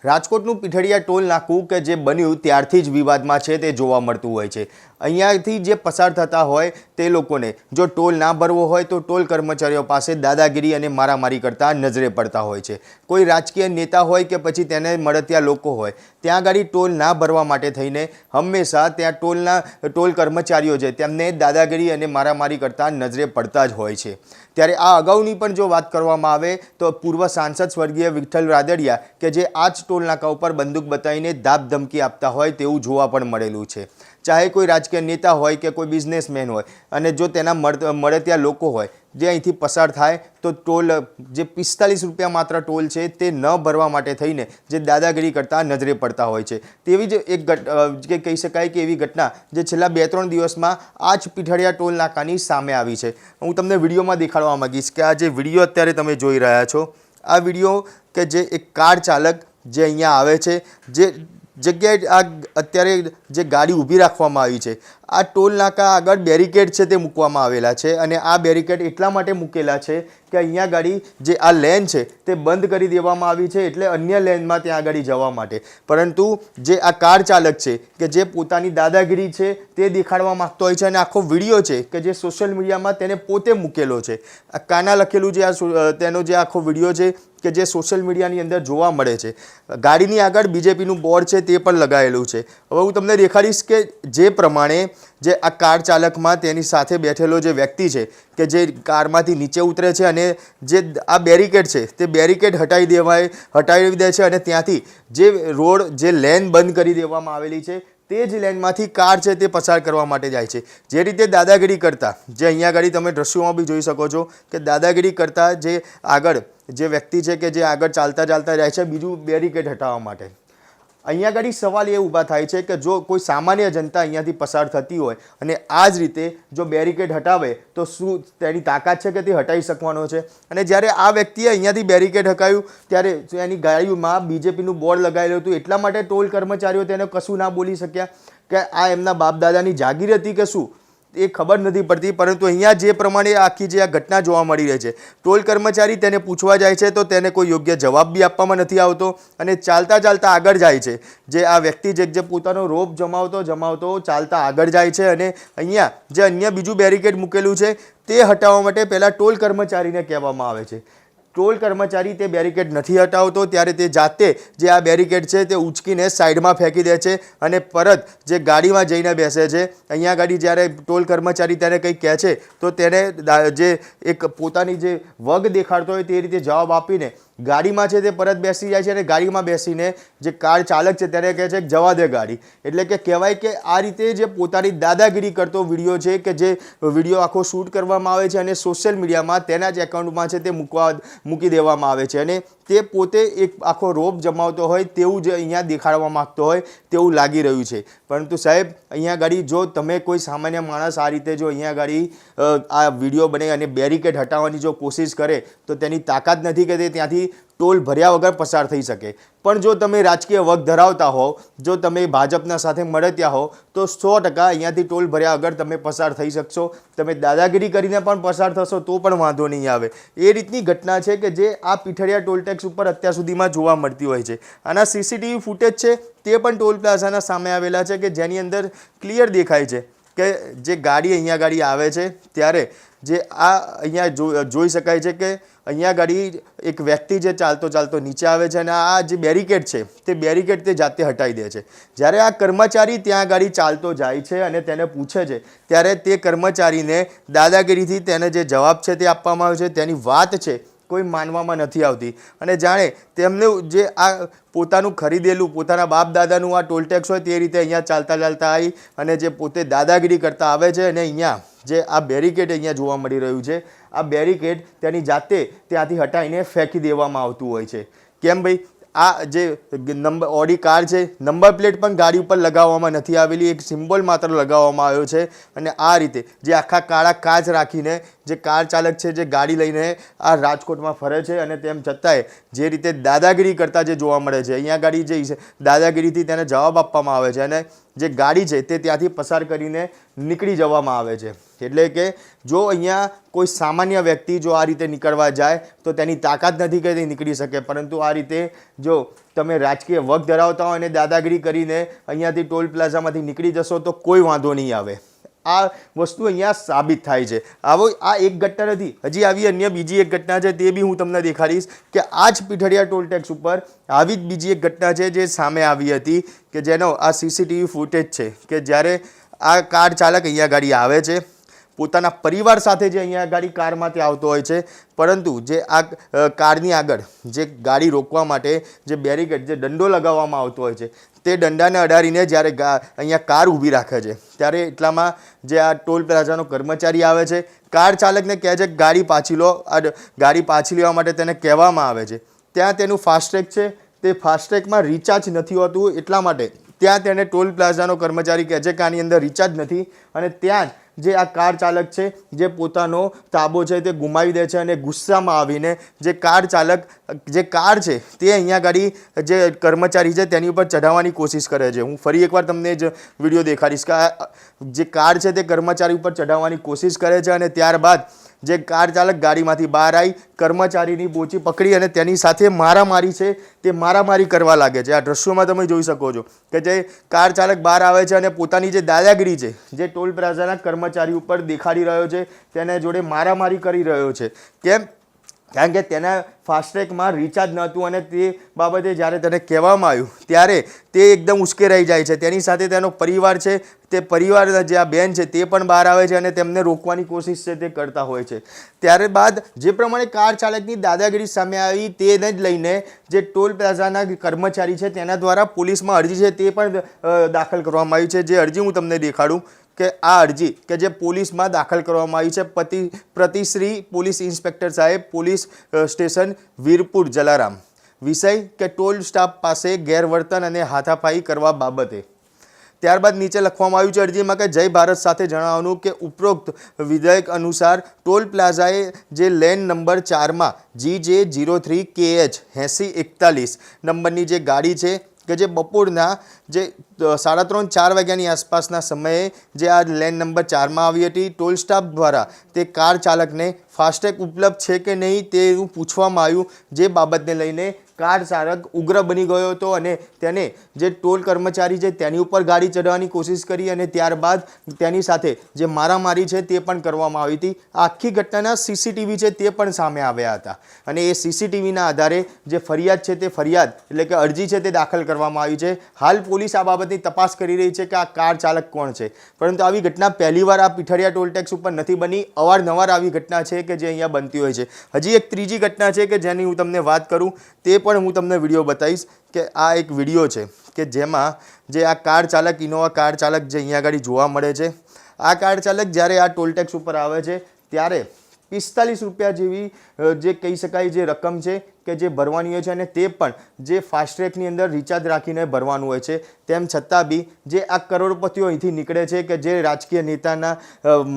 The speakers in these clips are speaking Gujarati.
રાજકોટનું પીઠડિયા ટોલ નાકું કે જે બન્યું ત્યારથી જ વિવાદમાં છે તે જોવા મળતું હોય છે। અહીંયાથી જે પસાર થતા હોય તે લોકોને જો ટોલ ના ભરવો હોય તો ટોલ કર્મચારીઓ પાસે દાદાગીરી અને મારામારી કરતા નજરે પડતા હોય છે। કોઈ રાજકીય નેતા હોય કે પછી તેને મળતિયા લોકો હોય ત્યાં આગળ ટોલ ના ભરવા માટે થઈને હંમેશા ત્યાં ટોલ કર્મચારીઓ છે તેમને દાદાગીરી અને મારામારી કરતા નજરે પડતા જ હોય છે। ત્યારે આ અગાઉની પણ જો વાત કરવામાં આવે તો પૂર્વ સાંસદ સ્વર્ગીય વિઠ્ઠલ રાદડિયા કે જે આ જ ટોલ નાકા ઉપર બંદૂક બતાવીને ધાક ધમકી આપતા હોય તેવું જોવા પણ મળેલું છે। ચાહે કોઈ રાજકીય નેતા હોય કે કોઈ બિઝનેસમેન હોય અને જો તેના મળતિયા લોકો હોય જે અહીંથી પસાર થાય તો ટોલ જે 45 રૂપિયા માત્ર ટોલ છે તે ન ભરવા માટે થઈને જે દાદાગીરી કરતા નજરે પડતા હોય છે। તેવી જ એક કહી શકાય કે એવી ઘટના જે છેલ્લા 2-3 દિવસમાં આ જ પીઠડિયા ટોલ નાકાની સામે આવી છે। હું તમને વિડીયોમાં દેખાડવા માંગીશ કે આ જે વિડીયો અત્યારે તમે જોઈ રહ્યા છો આ વિડીયો કે જે એક કાર ચાલક જે અહીંયા આવે છે જે જગ્યાએ આ અત્યારે જે ગાડી ઊભી રાખવામાં આવી છે આ ટોલ નાકા આગળ બેરિકેડ છે તે મૂકવામાં આવેલા છે અને આ બેરિકેડ એટલા માટે મૂકેલા છે કે અહીંયા ગાડી જે આ લેન છે તે બંધ કરી દેવામાં આવી છે એટલે અન્ય લેનમાં ત્યાં આગળ જવા માટે। પરંતુ જે આ કાર ચાલક છે કે જે પોતાની દાદાગીરી છે તે દેખાડવા માંગતો હોય છે અને આખો વિડીયો છે કે જે સોશિયલ મીડિયામાં તેને પોતે મૂકેલો છે। આ કાના લખેલું જે તેનો જે આખો વિડીયો છે કે જે સોશિયલ મીડિયાની અંદર જોવા મળે છે। ગાડીની આગળ બીજેપીનું બોર્ડ છે તે પણ લગાવેલું છે। હવે હું તમને દેખાડીશ કે જે પ્રમાણે જે આ કાર ચાલકમાં તેની સાથે બેઠેલો જે વ્યક્તિ છે કે જે કારમાંથી નીચે ઉતરે છે અને જે આ બેરિકેડ છે તે બેરિકેડ હટાવી દે છે અને ત્યાંથી જે રોડ જે લેન બંધ કરી દેવામાં આવેલી છે તે જ લેનમાંથી કાર છે તે પસાર કરવા માટે જાય છે। જે રીતે દાદાગીરી કરતા જે અહીંયા આગળ તમે દ્રશ્યોમાં બી જોઈ શકો છો કે દાદાગીરી કરતા જે આગળ જે વ્યક્તિ છે કે જે આગળ ચાલતા જાય છે બીજું બેરિકેડ હટાવવા માટે। અહીંયા આગળ સવાલ એ ઊભા થાય છે કે જો કોઈ સામાન્ય જનતા અહીંયાથી પસાર થતી હોય અને આ જ રીતે જો બેરિકેડ હટાવે તો શું તેની તાકાત છે કે તે હટાવી શકવાનો છે? અને જ્યારે આ વ્યક્તિએ અહીંયાથી બેરિકેડ હટાવ્યું ત્યારે એની ગાડીમાં બીજેપીનું બોર્ડ લગાવેલું હતું એટલા માટે ટોલ કર્મચારીઓ તેને કશું ના બોલી શક્યા કે આ એમના બાપ દાદાની જાગીર હતી કે શું એ ખબર નથી પડતી। પરંતુ અહીંયા જે પ્રમાણે આખી જે આ ઘટના જોવા મળી રહી છે ટોલ કર્મચારી તેને પૂછવા જાય છે તો તેને કોઈ યોગ્ય જવાબ બી આપવામાં નથી આવતો અને ચાલતા આગળ જાય છે। જે આ વ્યક્તિ જે પોતાનો રોપ જમાવતો ચાલતા આગળ જાય છે અને અહીંયા જે અન્ય બીજું બેરિકેડ મૂકેલું છે તે હટાવવા માટે પહેલાં ટોલ કર્મચારીને કહેવામાં આવે છે। ટોલ કર્મચારી તે બેરિકેડ નથી હટાવતો ત્યારે તે જાતે જે આ બેરિકેડ છે તે ઉંચકીને સાઈડમાં ફેંકી દે છે અને પરત જે ગાડીમાં જઈને બેસે છે। અહીંયા ગાડી જ્યારે ટોલ કર્મચારી તેને કંઈક કહે છે તો તેને જે એક પોતાની જે વગ દેખાડતો હોય તે રીતે જવાબ આપીને ગાડીમાં છે તે પરત બેસી જાય છે અને ગાડીમાં બેસીને જે કાર ચાલક છે તેને કહે છે કે જવા દે ગાડી। એટલે કે કહેવાય કે આ રીતે જે પોતાની દાદાગીરી કરતો વિડીયો છે કે જે વિડીયો આખો શૂટ કરવામાં આવે છે અને સોશિયલ મીડિયામાં તેના જ એકાઉન્ટમાં છે તે મૂકી દેવામાં આવે છે અને તે પોતે એક આખો રોપ જમાવતો હોય તેવું જ અહીંયા દેખાડવા માંગતો હોય તેવું લાગી રહ્યું છે। પરંતુ સાહેબ અહીંયા ગાડી જો તમે કોઈ સામાન્ય માણસ આ રીતે જો અહીંયા ગાડી આ વિડીયો બને અને બેરિકેડ હટાવવાની જો કોશિશ કરે તો તેની તાકાત નથી કે તે ત્યાંથી ટોલ ભર્યા વગર પસાર થઈ શકે। પણ જો તમે રાજકીય વગ ધરાવતા હો જો તમે ભાજપના સાથે મળત્યા હો તો 100% અહીંયાથી ટોલ ભર્યા વગર તમે પસાર થઈ શકશો। તમે દાદાગીરી કરીને પણ પસાર થશો તો પણ વાંધો નહીં આવે। એ રીતની ઘટના છે કે જે આ પીઠડિયા ટોલ ટેક્સ ઉપર અત્યાર સુધીમાં જોવા મળતી હોય છે। આના સીસીટીવી ફૂટેજ છે તે પણ ટોલ પ્લાઝાના સામે આવેલા છે કે જેની અંદર ક્લિયર દેખાય છે કે જે ગાડી અહીંયા ગાડી આવે છે ત્યારે જે આ અહીંયા જોઈ શકાય છે કે અહીંયા ગાડી એક વ્યક્તિ જે ચાલતો નીચે આવે છે અને આ જે બેરિકેડ છે તે બેરિકેડ તે જાતે હટાવી દે છે। જ્યારે આ કર્મચારી ત્યાં ગાડી ચાલતો જાય છે અને તેને પૂછે છે ત્યારે તે કર્મચારીને દાદાગીરીથી તેને જે જવાબ છે તે આપવામાં આવે છે તેની વાત છે કોઈ માનવામાં નથી આવતી અને જાણે તેમનું જે આ પોતાનું ખરીદેલું પોતાના બાપ દાદાનું આ ટોલ ટેક્સ હોય તે રીતે અહીંયા ચાલતા આવી અને જે પોતે દાદાગીરી કરતા આવે છે અને અહીંયા જે આ બેરિકેડ અહીંયા જોવા મળી રહ્યું છે આ બેરિકેડ તેની જાતે ત્યાંથી હટાવીને ફેંકી દેવામાં આવતું હોય છે। કેમ ભાઈ? આ જે ઓડી કાર છે નંબર પ્લેટ પણ ગાડી ઉપર લગાવવામાં નથી આવેલી, એક સિમ્બોલ માત્ર લગાવવામાં આવ્યો છે અને આ રીતે જે આખા કાળા કાચ રાખીને જે કાર ચાલક છે જે ગાડી લઈને આ રાજકોટમાં ફરે છે અને તેમ છતાંય જે રીતે દાદાગીરી કરતા જે જોવા મળે છે અહીંયા ગાડી જે છે દાદાગીરીથી તેને જવાબ આપવામાં આવે છે અને જે ગાડી છે તે ત્યાંથી પસાર કરીને નીકળી જવામાં આવે છે। એટલે કે જો અહીંયા કોઈ સામાન્ય વ્યક્તિ જો આ રીતે નીકળવા જાય તો તેની તાકાત નથી કે તે નીકળી શકે, પરંતુ આ રીતે જો તમે રાજકીય વગ ધરાવતા હોય અને દાદાગીરી કરીને અહીંયાથી ટોલ પ્લાઝામાંથી નીકળી જશો તો કોઈ વાંધો નહીં આવે. આ વસ્તુ અહીંયા સાબિત થાય છે. આ એક ઘટના નથી, હજી આવી અન્ય બીજી એક ઘટના છે, તે બી હું તમને દેખાડીશ કે આ જ પીઠડિયા ટોલ ટેક્સ ઉપર આવી જ બીજી એક ઘટના છે જે સામે આવી હતી, કે જેનો આ સીસીટીવી ફૂટેજ છે કે જ્યારે આ કાર ચાલક અહીંયા ગાડી આવે છે, પોતાના પરિવાર સાથે જે અહીંયા ગાડી કારમાંથી આવતો હોય છે, પરંતુ જે આ કારની આગળ જે ગાડી રોકવા માટે જે બેરીકેડ, જે દંડો લગાવવામાં આવતો હોય છે, તે દંડાને અડાડીને જ્યારે અહીંયા કાર ઊભી રાખે છે, ત્યારે એટલામાં જે આ ટોલ પ્લાઝાનો કર્મચારી આવે છે, કાર ચાલકને કહે છે કે ગાડી પાછી લો. આ ગાડી પાછી લેવા માટે તેને કહેવામાં આવે છે. ત્યાં તેનું ફાસ્ટ્રેગ છે, તે ફાસ્ટ્રેગમાં રિચાર્જ નથી હોતું, એટલા માટે ત્યાં તેને ટોલ પ્લાઝાનો કર્મચારી કહે છે કે આની અંદર રિચાર્જ નથી, અને ત્યાં જ જે આ કાર ચાલક છે જે પોતાનો તાબો છે તે ગુમાવી દે છે, અને ગુસ્સામાં આવીને જે કાર ચાલક, જે કાર છે તે અહીંયા ગાડી જે કર્મચારી છે તેની ઉપર ચઢાવવાની કોશિશ કરે છે. હું ફરી એકવાર તમને જ વિડીયો દેખાડીશ કે જે કાર છે તે કર્મચારી ઉપર ચઢાવવાની કોશિશ કરે છે, અને ત્યારબાદ જે કાર ચાલક ગાડીમાંથી બહાર આવી કર્મચારીની બોચી પકડી અને તેની સાથે મારામારી છે તે મારામારી કરવા લાગે છે. આ દ્રશ્યોમાં તમે જોઈ શકો છો કે જે કાર ચાલક બહાર આવે છે અને પોતાની જે દાદાગીરી છે જે ટોલ પ્લાઝાના કર્મચારી ઉપર દેખાડી રહ્યો છે, તેને જોડે મારામારી કરી રહ્યો છે. કેમ? કારણ કે તેના ફાસ્ટ્રેગમાં રિચાર્જ નહોતું, અને તે બાબતે જ્યારે તેને કહેવામાં આવ્યું ત્યારે તે એકદમ ઉશ્કેરાઈ જાય છે. તેની સાથે તેનો પરિવાર છે, તે પરિવારના જે આ બેન છે તે પણ બહાર આવે છે અને તેમને રોકવાની કોશિશ છે તે કરતા હોય છે. ત્યારબાદ જે પ્રમાણે કાર ચાલકની દાદાગીરી સામે આવી તેને જ લઈને જે ટોલ પ્લાઝાના કર્મચારી છે તેના દ્વારા પોલીસમાં અરજી છે તે પણ દાખલ કરવામાં આવી છે. જે અરજી હું તમને દેખાડું કે આ અરજી કે જે પોલીસમાં દાખલ કરવામાં આવી છે, પ્રતિશ્રી પોલીસ ઇન્સ્પેક્ટર સાહેબ, પોલીસ સ્ટેશન વીરપુર જલારામ. વિષય કે ટોલ સ્ટાફ પાસે ગેરવર્તન અને હાથાપાઈ કરવા બાબતે. ત્યારબાદ નીચે લખવામાં આવ્યું છે અરજીમાં કે જય ભારત સાથે જણાવવાનું કે ઉપરોક્ત વિધેયક અનુસાર ટોલ પ્લાઝાએ જે લેન નંબર 4માં GJ03KH 8041 નંબરની જે ગાડી છે કે જે બપોરના જે 3:30-4 વાગ્યાની આસપાસના સમયે જે આ લેન નંબર 4માં આવી હતી, ટોલ સ્ટાફ દ્વારા તે કાર ચાલકને ફાસ્ટેગ ઉપલબ્ધ છે કે નહીં તે પૂછવામાં આવ્યું, જે બાબતને લઈને કાર ચાલક ઉગ્ર બની ગયો હતો અને તેને જે ટોલ કર્મચારી છે તેની ઉપર ગાડી ચઢવાની કોશિશ કરી, અને ત્યારબાદ તેની સાથે જે મારામારી છે તે પણ કરવામાં આવી હતી. આખી ઘટનાના સીસીટીવી છે તે પણ સામે આવ્યા હતા, અને એ સીસીટીવીના આધારે જે ફરિયાદ છે તે ફરિયાદ એટલે કે અરજી છે તે દાખલ કરવામાં આવી છે. હાલ પોલીસ આ બાબતની તપાસ કરી રહી છે કે આ કાર ચાલક કોણ છે, પરંતુ આવી ઘટના પહેલીવાર આ પીઠડિયા ટોલ ટેક્સ ઉપર નથી બની. અવારનવાર આવી ઘટના છે કે જે અહીંયા બનતી હોય છે. હજી એક ત્રીજી ઘટના છે કે જેની હું તમને વાત કરું તે પણ હું તમને વિડીયો બતાવીશ કે આ એક વિડીયો છે કે જેમાં જે આ કાર ચાલક, ઇનોવા કાર ચાલક જે અહીંયા આગળ જોવા મળે છે, આ કાર ચાલક જ્યારે આ ટોલ ટેક્સ ઉપર આવે છે ત્યારે 45 રૂપિયા જેવી જે કહી શકાય જે રકમ છે કે જે ભરવાની હોય છે, અને તે પણ જે ફાસ્ટ્રેગની અંદર રિચાર્જ રાખીને ભરવાનું હોય છે. તેમ છતાં બી જે આ કરોડપતિઓ અહીંથી નીકળે છે કે જે રાજકીય નેતાના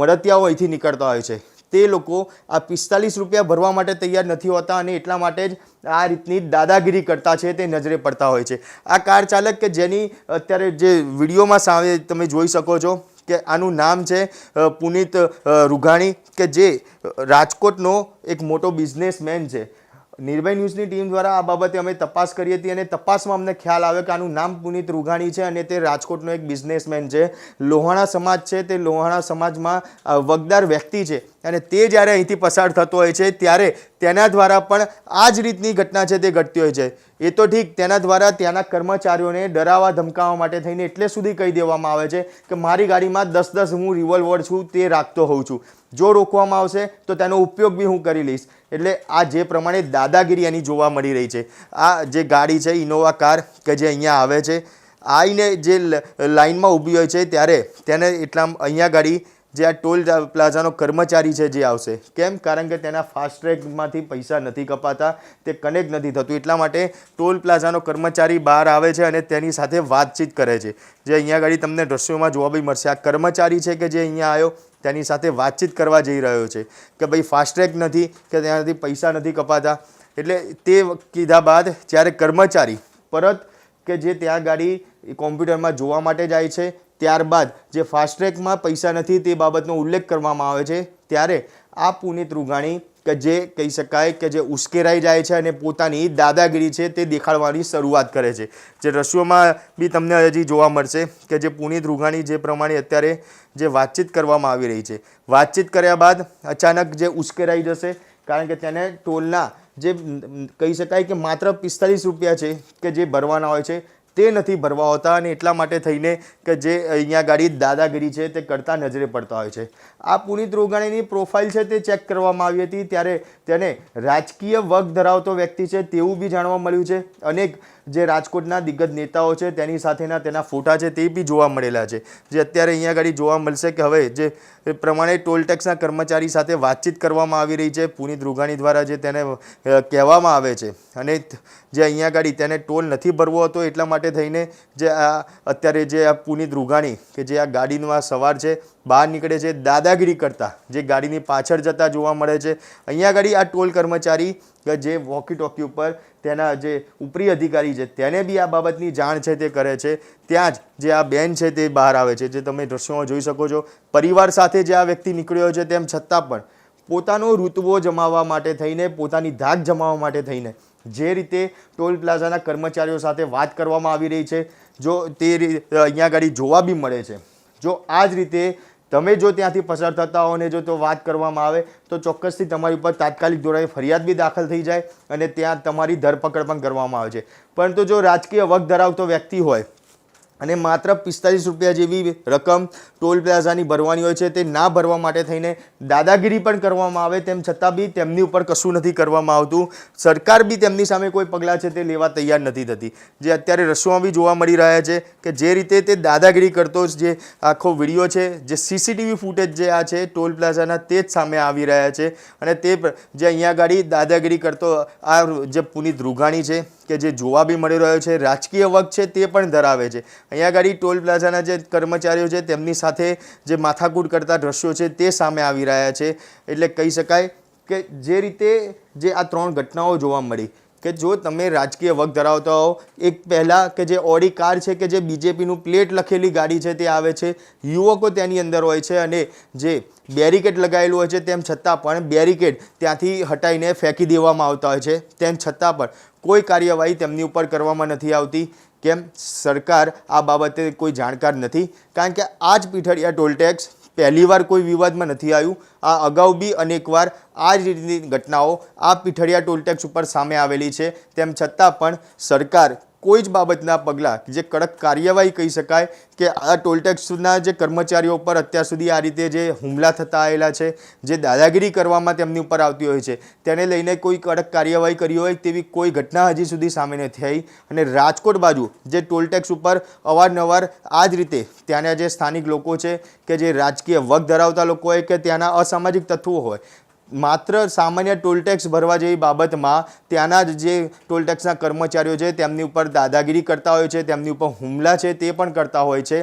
મળતિયાઓ અહીંથી નીકળતા હોય છે, તે લોકો આ 45 રૂપિયા ભરવા માટે તૈયાર નથી હોતા, અને એટલા માટે જ આ રીતની દાદાગીરી કરતા છે તે નજરે પડતા હોય છે. આ કાર ચાલક કે જેની અત્યારે જે વિડીયોમાં સામે તમે જોઈ શકો છો કે આનું નામ છે પુનિત રૂઘાણી, કે જે રાજકોટનો એક મોટો બિઝનેસમેન છે. નિર્ભય ન્યૂઝની ટીમ દ્વારા આ બાબતે અમે તપાસ કરી હતી, અને તપાસમાં અમને ખ્યાલ આવ્યો કે આનું નામ પુનિત રૂઘાણી છે, અને તે રાજકોટનો એક બિઝનેસમેન છે. લોહાણા સમાજ છે, તે લોહાણા સમાજમાં વગદાર વ્યક્તિ છે, અને તે જ્યારે અહીંથી પસાર થતો હોય છે ત્યારે તેના દ્વારા પણ આ જ રીતની ઘટના છે તે ઘટતી હોય છે. એ તો ઠીક, તેના દ્વારા ત્યાંના કર્મચારીઓને ડરાવવા ધમકાવવા માટે થઈને એટલે સુધી કહી દેવામાં આવે છે કે મારી ગાડીમાં 10 હું રિવોલ્વર છું તે રાખતો હોઉં છું, જો રોકવામાં આવશે તો તેનો ઉપયોગ બી હું કરી લઈશ. એટલે આ જે પ્રમાણે દાદાગીરી એની જોવા મળી રહી છે. આ જે ગાડી છે ઇનોવા કાર કે જે અહીંયા આવે છે, આવીને જે લાઇનમાં ઊભી હોય છે ત્યારે તેને એટલા અહીંયા ગાડી જે આ ટોલ પ્લાઝાનો કર્મચારી છે જે આવશે. કેમ? કારણ કે તેના ફાસ્ટ્રેગમાંથી પૈસા નથી કપાતા, તે કનેક્ટ નથી થતું, એટલા માટે ટોલ પ્લાઝાનો કર્મચારી બહાર આવે છે અને તેની સાથે વાતચીત કરે છે. જે અહીંયા ગાડી તમને દ્રશ્યોમાં જોવા બી મળશે. આ કર્મચારી છે કે જે અહીંયા આવ્યો તેની સાથે વાતચીત કરવા જઈ રહ્યો છે કે ભાઈ ફાસ્ટ્રેગ નથી કે તેનાથી પૈસા નથી કપાતા. એટલે તે કીધા બાદ જ્યારે કર્મચારી પરત કે જે ત્યાં ગાડી કોમ્પ્યુટરમાં જોવા માટે જાય છે, ત્યારબાદ જે ફાસ્ટ્રેગમાં પૈસા નથી તે બાબતનો ઉલ્લેખ કરવામાં આવે છે, ત્યારે આ પુનિત રૂઘાણી કે જે કહી શકાય કે જે ઉશ્કેરાઈ જાય છે અને પોતાની દાદાગીરી છે તે દેખાડવાની શરૂઆત કરે છે. જે દ્રશ્યોમાં બી તમને હજી જોવા મળશે કે જે પુનીત રૂઘાણી જે પ્રમાણે અત્યારે જે વાતચીત કરવામાં આવી રહી છે, વાતચીત કર્યા બાદ અચાનક જે ઉશ્કેરાઈ જશે, કારણ કે તેને ટોલના જે કહી શકાય કે માત્ર 45 રૂપિયા છે કે જે ભરવાના હોય છે તે નથી ભરવા હોતા અને એટલા માટે થઈને કે જે અહીંયા ગાડી દાદાગીરી છે તે કરતા નજરે પડતા હોય છે. આ પુનીત રૂઘાણીની પ્રોફાઇલ છે તે ચેક કરવામાં આવી હતી ત્યારે તેને રાજકીય વગ ધરાવતો વ્યક્તિ છે તેવું બી જાણવા મળ્યું છે. અનેક જે રાજકોટના દિગ્ગજ નેતાઓ છે તેની સાથેના તેના ફોટા છે તે બી જોવા મળેલા છે. જે અત્યારે અહીંયા ગાડી જોવા મળશે કે હવે જે પ્રમાણે ટોલ ટેક્સના કર્મચારી સાથે વાતચીત કરવામાં આવી રહી છે પુનીત રૂઘાણી દ્વારા, જે તેને કહેવામાં આવે છે અને જે અહીંયા ગાડી તેને ટોલ નથી ભરવો હતો એટલા માટે થઈને જે આ અત્યારે જે આ પુનીત રૂઘાણી કે જે આ ગાડીમાં સવાર છે બહાર નીકળે છે દાદાગીરી કરતા જે ગાડીની પાછળ જતા જોવા મળે છે. અહીંયા ગાડી આ ટોલ કર્મચારી કે જે વોકી ટોકી ઉપર તેના જે ઉપરી અધિકારી છે તેને બી આ બાબતની જાણ છે તે કરે છે. ત્યાં જ જે આ બેન છે તે બહાર આવે છે, જે તમે દ્રશ્યોમાં જોઈ શકો છો. પરિવાર સાથે જે આ વ્યક્તિ નીકળ્યો છે તેમ છતાં પણ પોતાનો રૂતબો જમાવવા માટે થઈને, પોતાની ધાક જમાવવા માટે થઈને જે રીતે ટોલ પ્લાઝાના કર્મચારીઓ સાથે વાત કરવામાં આવી રહી છે, જો તે અહીંયા ગાડી જોવા બી મળે છે. જો આ જ રીતે તમે જો ત્યાંથી પસાર થતા હો ને જો તો વાત કરવામાં આવે તો ચોક્કસથી તમારી ઉપર તાત્કાલિક ધોરણે ફરિયાદ બી દાખલ થઈ જાય અને ત્યાં તમારી ધરપકડ પણ કરવામાં આવે છે. પરંતુ જો રાજકીય વગ ધરાવતો વ્યક્તિ હોય અને માત્ર 45 રૂપિયા જેવી રકમ ટોલ પ્લાઝાની ભરવાની હોય છે તે ના ભરવા માટે થઈને દાદાગીરી પણ કરવામાં આવે, તેમ છતાં બી તેમની ઉપર કશું નથી કરવામાં આવતું. સરકાર બી તેમની સામે કોઈ પગલાં છે તે લેવા તૈયાર નથી થતી. જે અત્યારે દ્રશ્યોમાં બી જોવા મળી રહ્યા છે કે જે રીતે તે દાદાગીરી કરતો જે આખો વિડીયો છે, જે સીસીટીવી ફૂટેજ જે આ છે ટોલ પ્લાઝાના તે જ સામે આવી રહ્યા છે અને તે જે અહીંયા ગાડી દાદાગીરી કરતો આ જે પુનીત રૂઘાણી છે કે જે જોવા બી મળી રહ્યો છે, રાજકીય વગ છે તે પણ ધરાવે છે. અહીંયા ગાડી ટોલ પ્લાઝાના જે કર્મચારીઓ છે તેમની સાથે જે માથાકૂટ કરતા દ્રશ્યો છે તે સામે આવી રહ્યા છે. એટલે કહી શકાય કે જે રીતે જે આ 3 ઘટનાઓ જોવા મળી કે જો તમે રાજકીય વગ ધરાવતા હો, એક પહેલાં કે જે ઓડી કાર છે કે જે બીજેપીનું પ્લેટ લખેલી ગાડી છે તે આવે છે, યુવકો તેની અંદર હોય છે અને જે બેરિકેડ લગાવેલું હોય છે તેમ છતાં પણ બેરિકેડ ત્યાંથી હટાવીને ફેંકી દેવામાં આવતા હોય છે, તેમ છતાં પણ કોઈ કાર્યવાહી તેમની ઉપર કરવામાં નથી આવતી. કેમ? સરકાર આ બાબતે કોઈ જાણકાર નથી. કારણ કે આ જ પીઠડિયા ટોલ ટેક્સ પહેલીવાર કોઈ વિવાદમાં નથી આવ્યું. આ અગાઉ બી અનેકવાર આ જ રીતની ઘટનાઓ આ પીઠડિયા ટોલ ટેક્સ ઉપર સામે આવેલી છે, તેમ છતાં પણ સરકાર કોઈ જ બાબતના પગલાં જે કડક કાર્યવાહી કહી શકાય કે આ ટોલ ટેક્સના જે કર્મચારીઓ પર અત્યાર સુધી આ રીતે જે હુમલા થતા આવેલા છે, જે દાદાગીરી કરવામાં તેમની ઉપર આવતી હોય છે, તેને લઈને કોઈ કડક કાર્યવાહી કરી હોય તેવી કોઈ ઘટના હજી સુધી સામે નથી આવી. અને રાજકોટ બાજુ જે ટોલ ટેક્સ ઉપર અવારનવાર આ જ રીતે ત્યાંના જે સ્થાનિક લોકો છે કે જે રાજકીય વગ ધરાવતા લોકો હોય કે ત્યાંના અસામાજિક તત્વો હોય, માત્ર સામાન્ય ટોલ ટેક્સ ભરવા જેવી બાબતમાં ત્યાંના જે ટોલ ટેક્સના કર્મચારીઓ છે તેમની ઉપર દાદાગીરી કરતા હોય છે, તેમની ઉપર હુમલા છે તે પણ કરતા હોય છે.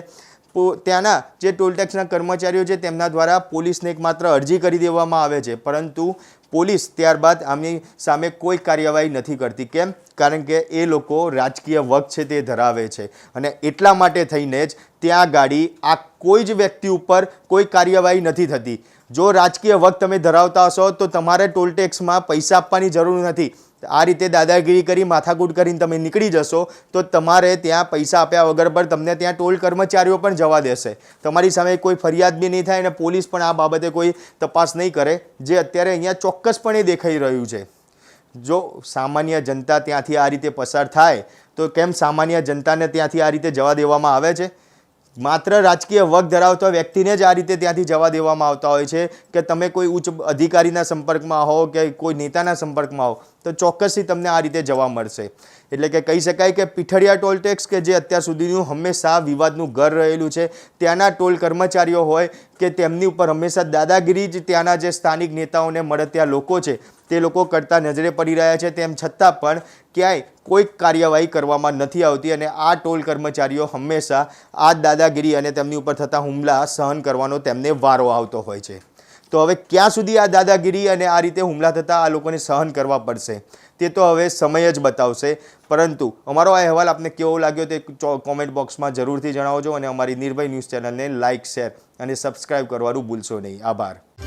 ત્યાંના જે ટોલ ટેક્સના કર્મચારીઓ છે તેમના દ્વારા પોલીસને એકમાત્ર અરજી કરી દેવામાં આવે છે, પરંતુ પોલીસ ત્યારબાદ આમની સામે કોઈ કાર્યવાહી નથી કરતી. કેમ? કારણ કે એ લોકો રાજકીય વગ છે તે ધરાવે છે અને એટલા માટે થઈને જ ત્યાં ગાડી આ કોઈ જ વ્યક્તિ ઉપર કોઈ કાર્યવાહી નથી થતી. જો રાજકીય વગ તમે ધરાવતા હશો તો તમારે ટોલ ટેક્સમાં પૈસા આપવાની જરૂર નથી. આ રીતે દાદાગીરી કરી માથાકૂટ કરીને તમે નીકળી જશો તો તમારે ત્યાં પૈસા આપ્યા વગર પણ તમને ત્યાં ટોલ કર્મચારીઓ પણ જવા દેશે. તમારી સામે કોઈ ફરિયાદ બી નહીં થાય અને પોલીસ પણ આ બાબતે કોઈ તપાસ નહીં કરે, જે અત્યારે અહીંયા ચોક્કસપણે દેખાઈ રહ્યું છે. જો સામાન્ય જનતા ત્યાંથી આ રીતે પસાર થાય તો કેમ સામાન્ય જનતાને ત્યાંથી આ રીતે જવા દેવામાં આવે છે? માત્ર રાજકીય વગ ધરાવતા વ્યક્તિને જ આ રીતે ત્યાંથી જવા દેવામાં આવતા હોય છે કે તમે કોઈ ઉચ્ચ અધિકારીના સંપર્કમાં હો કે કોઈ નેતાના સંપર્કમાં હો તો ચોક્કસથી તમને આ રીતે જવા મળશે. એટલે કે કહી શકાય કે પીઠડિયા ટોલ ટેક્સ કે જે અત્યાર સુધીનું હંમેશા વિવાદનું ઘર રહેલું છે, ત્યાંના ટોલ કર્મચારીઓ હોય કે તેમની ઉપર હંમેશા દાદાગીરી જ ત્યાંના જે સ્થાનિક નેતાઓને મળતિયા લોકો છે તે લોકો કરતા નજરે પડી રહ્યા છે, તેમ છતાં પણ ક્યાંય કોઈ કાર્યવાહી કરવામાં નથી આવતી અને આ ટોલ કર્મચારીઓ હંમેશા આ દાદાગીરી અને તેમની ઉપર થતા હુમલા સહન કરવાનો તેમને વારો આવતો હોય છે. તો હવે ક્યાં સુધી આ દાદાગીરી અને આ રીતે હુમલા થતાં આ લોકોને સહન કરવા પડશે તે તો હવે સમય જ બતાવશે. પરંતુ અમારો આ અહેવાલ આપને કેવો લાગ્યો તે કોમેન્ટ બોક્સમાં જરૂરથી જણાવજો અને અમારી નિર્ભય ન્યૂઝ ચેનલને લાઇક, શેર અને સબસ્ક્રાઈબ કરવાનું ભૂલશો નહીં. આભાર.